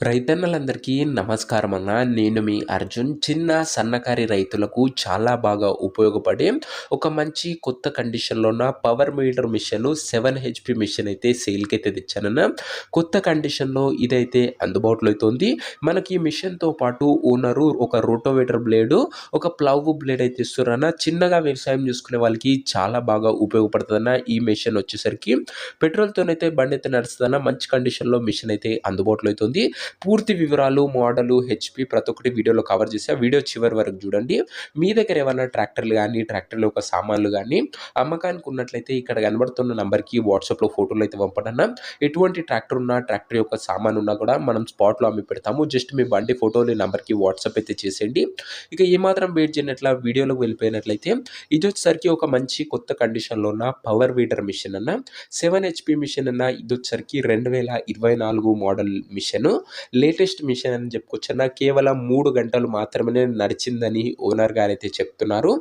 రైతన్నలందరికీ నమస్కారం అన్న. నేను మీ అర్జున్. చిన్న, సన్నకారి రైతులకు చాలా బాగా ఉపయోగపడే ఒక మంచి కొత్త కండిషన్‌లో ఉన్న power meter machine 7 HP machine అయితే సేల్‌కైతే తెచ్చానన్న. కొత్త కండిషన్‌లో ఇదైతే అందుబాటులో అయితే ఉంది. మనకి ఈ మిషన్‌తో పాటు ఓనరు ఒక రోటోవేటర్ బ్లేడు, ఒక ప్లవ్ బ్లేడ్ అయితే ఇస్తుర్రన్న. చిన్నగా వ్యవసాయం చేసుకునే వాళ్ళకి చాలా బాగా ఉపయోగపడుతదన్న ఈ మిషన్ వచ్చేసరికి. పెట్రోల్‌తోనైతే బండైతే నడుస్తదన్న. మంచి కండిషన్‌లో మిషన్ అయితే అందుబాటులో అయితే ఉంది. పూర్తి వివరాలు, మోడలు, హెచ్‌పీ ప్రతి ఒక్కటి వీడియోలో కవర్ చేశా. వీడియో చివరి వరకు చూడండి. మీ దగ్గర ఏమన్నా ట్రాక్టర్లు గానీ, ట్రాక్టర్ల యొక్క సామాన్లు గానీ అమ్మకానికి ఉన్నట్లయితే ఇక్కడ కనబడుతున్న నంబర్‌కి వాట్సాప్‌లో ఫోటోలు అయితే పంపండన్న. ఎటువంటి ట్రాక్టర్ ఉన్నా, ట్రాక్టర్ యొక్క సామాను ఉన్నా కూడా మనం స్పాట్‌లో అమ్మి పెడతాము. జస్ట్ మీ బండి ఫోటోలు ఈ నంబర్‌కి వాట్సాప్ అయితే చేసేయండి. ఇక ఏమాత్రం వెయిట్ చేయనట్ల వీడియోలోకి వెళ్ళిపోయినట్లయితే ఇదొచ్చేసరికి ఒక మంచి కొత్త కండిషన్‌లో ఉన్న పవర్ వీడర్ మిషన్ అన్న. 7 హెచ్‌పీ మిషన్ అన్న. ఇదొచ్చేసరికి 2024 మోడల్ మిషను. లేటెస్ట్ మిషన్ అని చెప్పుకోవచ్చన్న. కేవలం 3 గంటలు మాత్రమే నడిచిందని ఓనర్ గారైతే చెప్తున్నారు.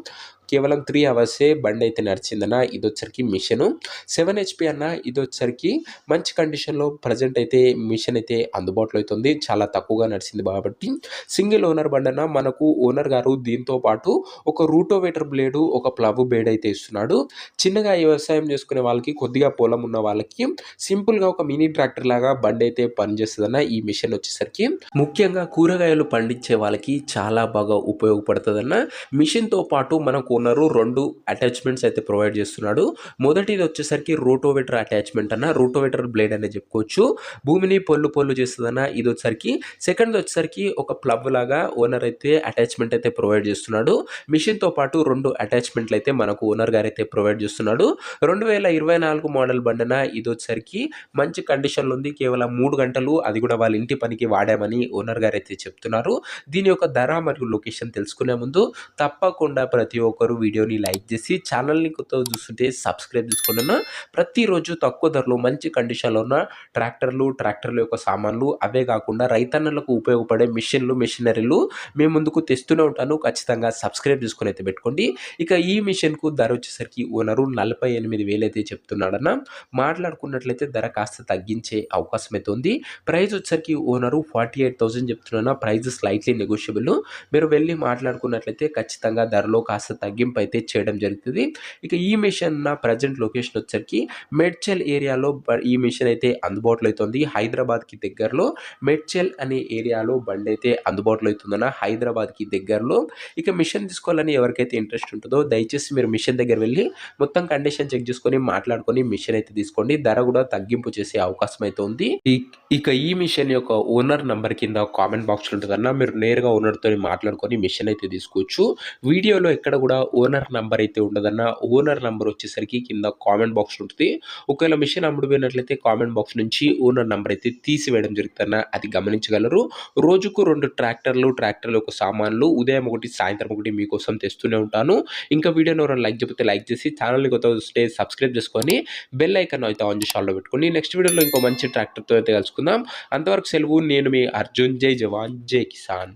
కేవలం 3 అవర్సే బండైతే నడిచిందన్న. ఇదొచ్చేసరికి మిషను 7 హెచ్‌పీ అన్న. ఇదొచ్చేసరికి మంచి కండిషన్‌లో ప్రెజెంట్ అయితే మిషన్ అయితే అందుబాటులో అయితే ఉంది. చాలా తక్కువగా నడిచింది కాబట్టి సింగిల్ ఓనర్ బండన్న. మనకు ఓనర్ గారు దీంతో పాటు ఒక రూటోవేటర్ బ్లేడు, ఒక ప్లవ్ బ్లేడ్ అయితే ఇస్తున్నాడు. చిన్నగా వ్యవసాయం చేసుకునే వాళ్ళకి, కొద్దిగా పొలం ఉన్న వాళ్ళకి సింపుల్‌గా ఒక మినీ ట్రాక్టర్ లాగా బండైతే పనిచేస్తదన్న ఈ మిషన్ వచ్చేసరికి. ముఖ్యంగా కూరగాయలు పండించే వాళ్ళకి చాలా బాగా ఉపయోగపడుతదన్న. మిషన్‌తో పాటు మనకు ఓనరు 2 అటాచ్‌మెంట్స్ అయితే ప్రొవైడ్ చేస్తున్నాడు. మొదటిది వచ్చేసరికి రోటోవేటర్ అటాచ్‌మెంట్ అన్న. రోటోవేటర్ బ్లేడ్ అనే చెప్పుకోవచ్చు. భూమిని పొల్లు చేస్తదన్న. ఇదొచ్చేసరికి సెకండ్‌ది వచ్చేసరికి ఒక ప్లవ్ లాగా ఓనర్ అయితే అటాచ్‌మెంట్ అయితే ప్రొవైడ్ చేస్తున్నాడు. మిషన్‌తో పాటు 2 అటాచ్‌మెంట్లు అయితే మనకు ఓనర్ గారైతే ప్రొవైడ్ చేస్తున్నాడు. 2024 మోడల్ బండన. ఇదొచ్చేసరికి మంచి కండిషన్‌లో ఉంది. కేవలం 3 గంటలు, అది కూడా వాళ్ళ ఇంటి పనికి వాడామని ఓనర్ గారైతే చెప్తున్నారు. దీని యొక్క ధర మరియు లొకేషన్ తెలుసుకునే ముందు తప్పకుండా ప్రతి ఒక్కరు వీడియోని లైక్ చేసి ఛానల్‌ని కొత్తగా చూస్తుంటే సబ్స్క్రైబ్ చేసుకోండన్న. ప్రతిరోజు తక్కువ ధరలో మంచి కండిషన్‌లో ఉన్న ట్రాక్టర్ల యొక్క సామాన్లు, అవే కాకుండా రైతన్నలకు ఉపయోగపడే మిషన్లు, మెషినరీలు మేము ముందుకు తెస్తూనే ఉంటాను. ఖచ్చితంగా సబ్స్క్రైబ్ చేసుకొని అయితే పెట్టుకోండి. ఇక ఈ మిషన్‌కు ధర వచ్చేసరికి ఓనరు 48,000 అయితే చెప్తున్నాడన్న. మాట్లాడుకున్నట్లయితే ధర కాస్త తగ్గించే అవకాశం అయితే ఉంది. ప్రైస్ వచ్చేసరికి ఓనరు 48,000 చెప్తున్నా. Price slightly negotiable. మీరు వెళ్ళి మాట్లాడుకున్నట్లయితే ఖచ్చితంగా ధరలో కాస్త తగ్గింపు అయితే చేయడం జరుగుతుంది. ఇక ఈ మిషన్ ప్రెజెంట్ లొకేషన్ వచ్చేసరికి మేడ్చల్ ఏరియాలో ఈ మిషన్ అయితే అందుబాటులో అయితే ఉంది. హైదరాబాద్‌కి దగ్గరలో మేడ్చల్ అనే ఏరియాలో బండైతే అందుబాటులో అవుతుందన్న. హైదరాబాద్‌కి దగ్గరలో. ఇక మిషన్ తీసుకోవాలని ఎవరికైతే ఇంట్రెస్ట్ ఉంటుందో దయచేసి మీరు మిషన్ దగ్గర వెళ్ళి మొత్తం కండిషన్ చెక్ చేసుకొని మాట్లాడుకొని మిషన్ అయితే తీసుకోండి. ధర కూడా తగ్గింపు చేసే అవకాశం అయితే ఉంది. ఇక ఈ మిషన్ యొక్క ఓనర్ నంబర్ కింద కామెంట్ బాక్స్‌లో ఉంటదన్న. మీరు నేరుగా ఓనర్‌తోని మాట్లాడుకొని మిషన్ అయితే తీసుకోవచ్చు. వీడియోలో ఎక్కడ కూడా ఓనర్ నంబర్ అయితే ఉండదన్న. ఓనర్ నంబర్ వచ్చేసరికి కింద కామెంట్ బాక్స్‌లో ఉంటుంది. ఒకవేళ మిషన్ అమ్ముడుపోయినట్లయితే కామెంట్ బాక్స్ నుంచి ఓనర్ నంబర్ అయితే తీసివేయడం జరుగుతుందన్న. అది గమనించగలరు. రోజుకు 2 ట్రాక్టర్ల యొక్క సామాన్లు ఉదయం ఒకటి, సాయంత్రం ఒకటి మీకోసం తెస్తూనే ఉంటాను. ఇంకా వీడియోని ఎవరైనా లైక్ చేయకపోతే లైక్ చేసి ఛానల్‌ని కొత్తగా చూస్తే సబ్స్క్రైబ్ చేసుకొని బెల్ ఐకాన్ అయితే ఆన్ చేసి ఆల్‌లో పెట్టుకోండి. నెక్స్ట్ వీడియోలో ఇంకో మంచి ట్రాక్టర్‌తో అయితే కలుసుకుందాం. అంతవరకు సెలవు. నేను మీ అర్జున్. జై జవాన్, జై కిసాన్.